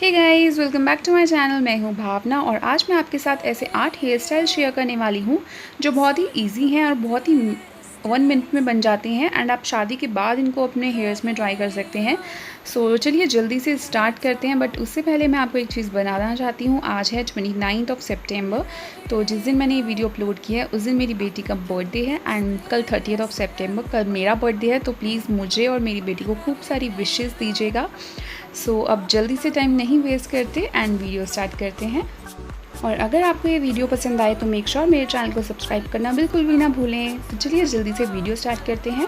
Hey guys, welcome back to my channel. मैं हूं भावना और आज मैं आपके साथ ऐसे 8 हेयर स्टाइल शेयर करने वाली हूं जो बहुत ही इजी हैं और बहुत ही 1 मिनट में बन जाते हैं एंड आप शादी के बाद इनको अपने हेयर्स में ट्राई कर सकते हैं। सो चलिए जल्दी से स्टार्ट करते हैं। बट उससे पहले मैं आपको एक चीज़ बताना चाहती हूँ। आज है 29 सितंबर, तो जिस दिन मैंने ये वीडियो अपलोड किया है उस दिन मेरी बेटी का बर्थडे है एंड कल 30 सितंबर कल मेरा बर्थडे है। तो प्लीज़ मुझे और मेरी बेटी को खूब सारी विशेज़ दीजिएगा। सो अब जल्दी से टाइम नहीं वेस्ट करते एंड वीडियो स्टार्ट करते हैं। और अगर आपको ये वीडियो पसंद आए तो मेक श्योर मेरे चैनल को सब्सक्राइब करना बिल्कुल भी ना भूलें। तो चलिए जल्दी से वीडियो स्टार्ट करते हैं।